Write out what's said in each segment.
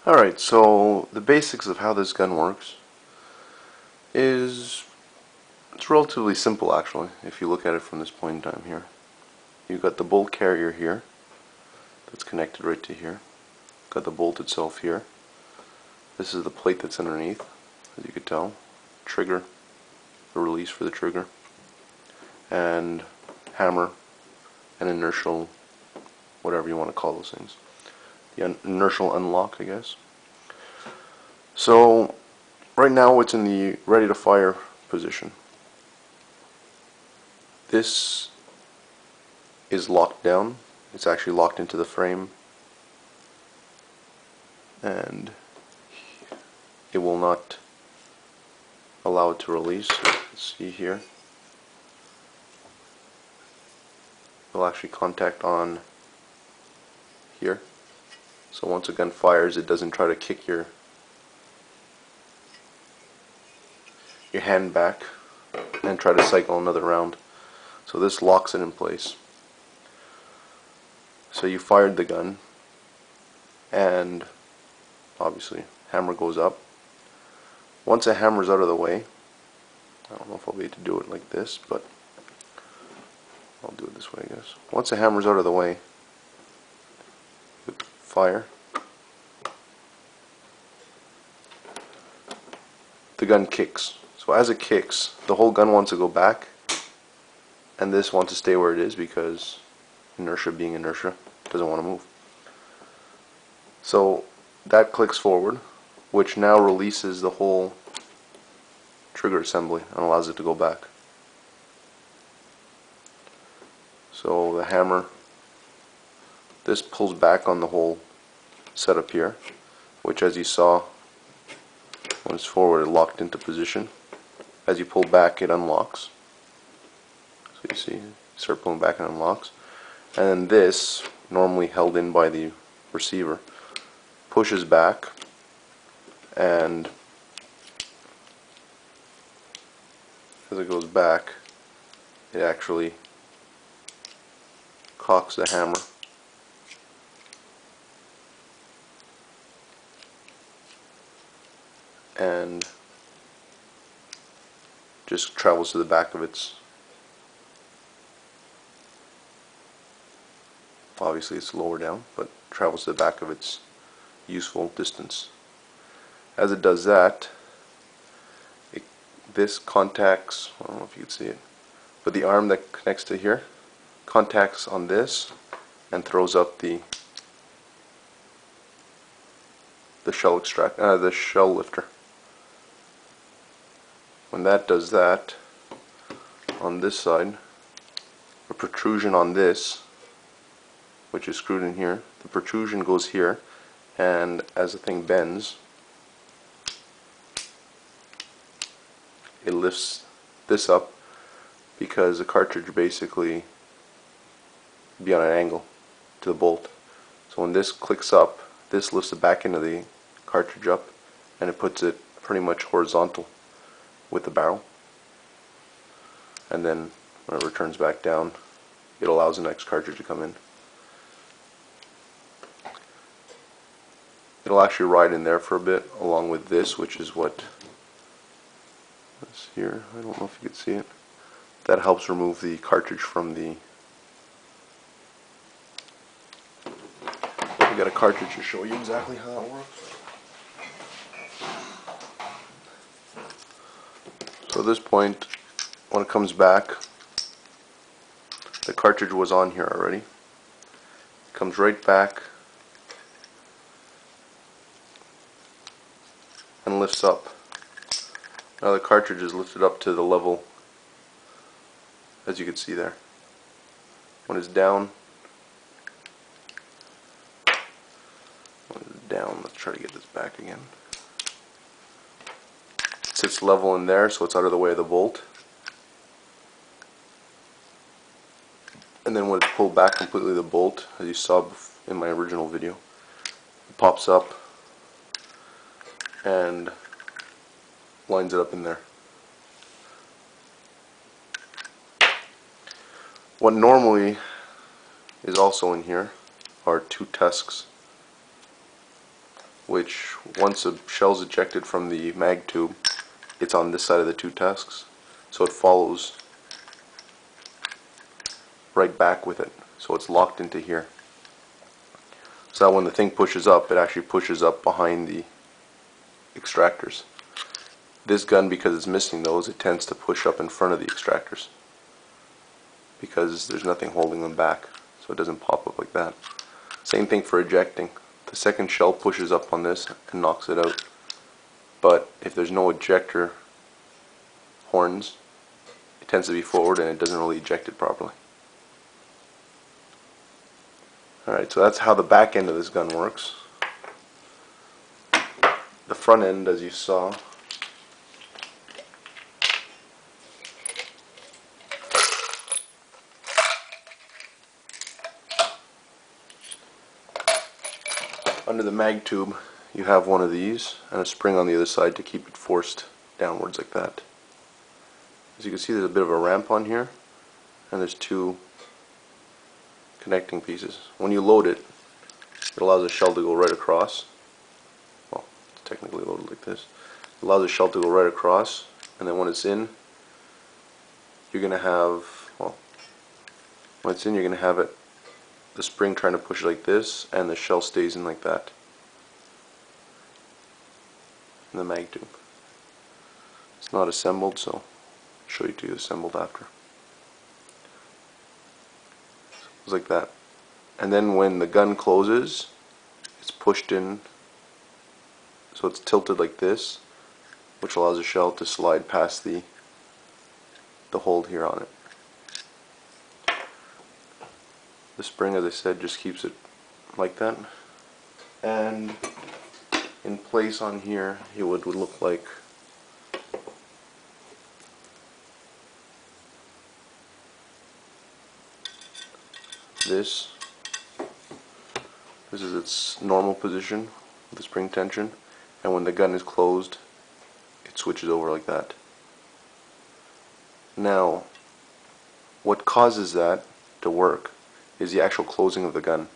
Alright, so the basics of how this gun works is it's relatively simple actually if you look at it from this point in time here. You've got the bolt carrier here that's connected right to here. Got the bolt itself here. This is the plate that's underneath, as you could tell. Trigger, the release for the trigger, and hammer, and inertial, whatever you want to call those things. The inertial unlock, I guess. So right now it's in the ready to fire position. This is locked down. It's actually locked into the frame, and it will not allow it to release. Let's see here. It'll actually contact on here. So once a gun fires, it doesn't try to kick your hand back and try to cycle another round. So this locks it in place. So you fired the gun, and obviously hammer goes up. Once a hammer's out of the way, I don't know if I'll be able to do it like this, but I'll do it this way, I guess. Once a hammer's out of the way, fire. The gun kicks. So as it kicks, the whole gun wants to go back, and this wants to stay where it is because inertia being inertia, doesn't want to move. So that clicks forward, which now releases the whole trigger assembly and allows it to go back. So the hammer, this pulls back on the whole setup here, which, as you saw, when it's forward, it locked into position. As you pull back, it unlocks. So you see, you start pulling back and it unlocks. And then this, normally held in by the receiver, pushes back, and as it goes back, it actually cocks the hammer and just travels to the back of its, obviously it's lower down, but travels to the back of its useful distance. As it does that, this contacts, I don't know if you can see it, but the arm that connects to here contacts on this and throws up the shell lifter. When that does that, on this side, a protrusion on this, which is screwed in here, the protrusion goes here, and as the thing bends, it lifts this up because the cartridge basically be on an angle to the bolt. So when this clicks up, this lifts the back end of the cartridge up, and it puts it pretty much horizontal with the barrel. And then when it returns back down, it allows the next cartridge to come in. It'll actually ride in there for a bit along with this, which is what this here, I don't know if you can see it. That helps remove the cartridge from the, we got a cartridge to show you exactly how that works. So at this point, when it comes back, the cartridge was on here already. It comes right back and lifts up. Now the cartridge is lifted up to the level, as you can see there. When it's down, let's try to get this back again. It sits level in there, so it's out of the way of the bolt. And then when it's pulled back completely, the bolt, as you saw in my original video, it pops up and lines it up in there. What normally is also in here are two tusks which once a shell's ejected from the mag tube, it's on this side of the two tusks, so it follows right back with it, so it's locked into here. So that when the thing pushes up, it actually pushes up behind the extractors. This gun, because it's missing those, it tends to push up in front of the extractors because there's nothing holding them back, so it doesn't pop up like that. Same thing for ejecting. The second shell pushes up on this and knocks it out, but if there's no ejector horns, it tends to be forward and it doesn't really eject it properly. Alright, so that's how the back end of this gun works. The front end, as you saw, under the mag tube you have one of these and a spring on the other side to keep it forced downwards like that. As you can see, there's a bit of a ramp on here and there's two connecting pieces. When you load it, it allows the shell to go right across. Well, it's technically loaded like this. It allows the shell to go right across, and then when it's in, you're going to have, well, when it's in, you're going to have it, the spring trying to push it like this, and the shell stays in like that in the mag tube. It's not assembled, so I'll show you to assembled after. So like that. And then when the gun closes, it's pushed in, so it's tilted like this, which allows the shell to slide past the hold here on it. The spring, as I said, just keeps it like that, and in place on here it would look like this. This is its normal position with the spring tension, and when the gun is closed, it switches over like that. Now, what causes that to work is the actual closing of the gun.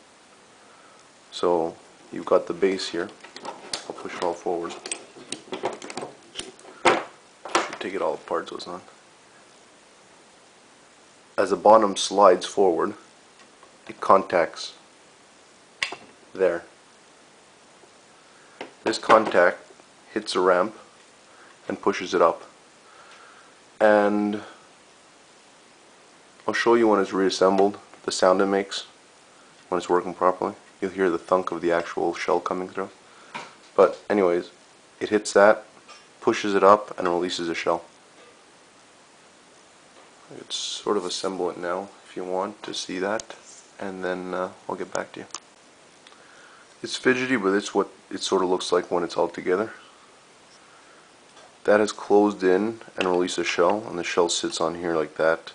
So you've got the base here. I'll push it all forward. Should take it all apart so it's not. As the bottom slides forward, it contacts there. This contact hits a ramp and pushes it up. And I'll show you when it's reassembled the sound it makes when it's working properly. You'll hear the thunk of the actual shell coming through. But anyways, it hits that, pushes it up, and releases a shell. I could sort of assemble it now if you want to see that, and then I'll get back to you. It's fidgety, but it's what it sort of looks like when it's all together. That has closed in and released a shell, and the shell sits on here like that,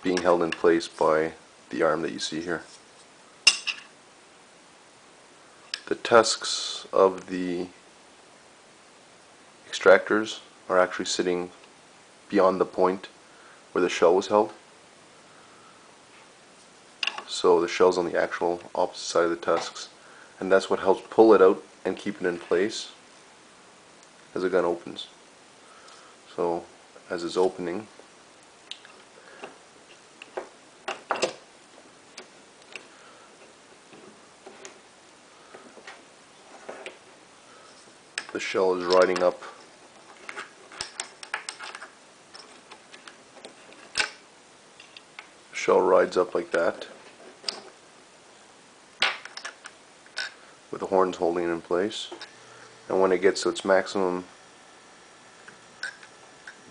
being held in place by the arm that you see here. The tusks of the extractors are actually sitting beyond the point where the shell was held. So the shell's on the actual opposite side of the tusks, and that's what helps pull it out and keep it in place as the gun opens. So as it's opening, the shell is riding up the shell rides up like that with the horns holding it in place, and when it gets to its maximum,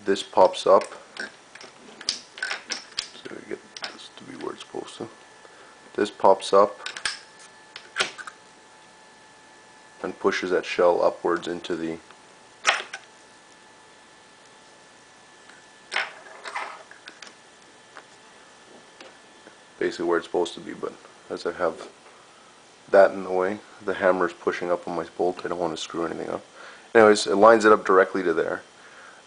this pops up. So we get this to be where it's supposed to. This pops up and pushes that shell upwards into the basically where it's supposed to be, but as I have that in the way, the hammer is pushing up on my bolt, I don't want to screw anything up. Anyways, it lines it up directly to there,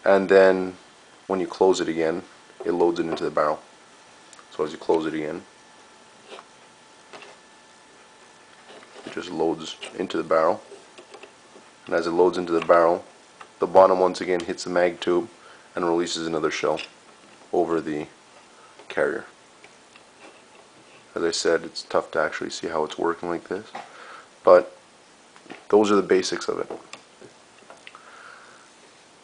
and then when you close it again, it loads it into the barrel. So as you close it again, it just loads into the barrel, and as it loads into the barrel, the bottom once again hits the mag tube and releases another shell over the carrier. As I said, it's tough to actually see how it's working like this, but those are the basics of it.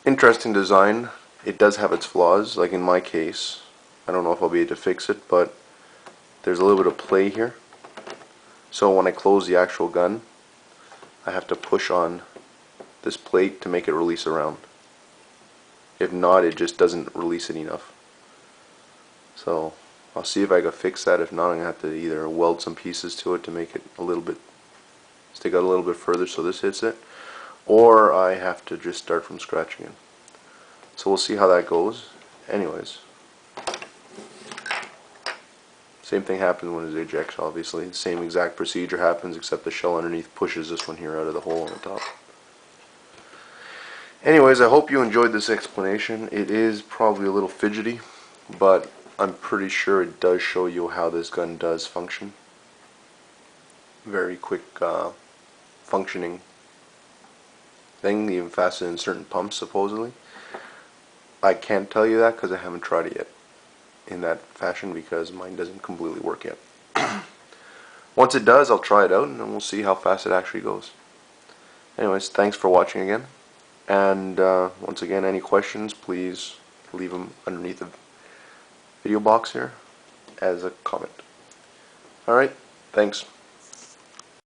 Interesting design. It does have its flaws, like in my case. I don't know if I'll be able to fix it, but there's a little bit of play here. So when I close the actual gun, I have to push on this plate to make it release around. If not, it just doesn't release it enough. So I'll see if I can fix that. If not, I'm going to have to either weld some pieces to it to make it a little bit, stick out a little bit further so this hits it, or I have to just start from scratch again. So we'll see how that goes. Anyways, same thing happens when it ejects, obviously. The same exact procedure happens, except the shell underneath pushes this one here out of the hole on the top. Anyways, I hope you enjoyed this explanation. It is probably a little fidgety, but I'm pretty sure it does show you how this gun does function. Very quick functioning thing, even faster than certain pumps supposedly. I can't tell you that because I haven't tried it yet in that fashion, because mine doesn't completely work yet. Once it does, I'll try it out and then we'll see how fast it actually goes. Anyways, thanks for watching again, and once again, any questions, please leave them underneath the video box here as a comment. Alright, thanks.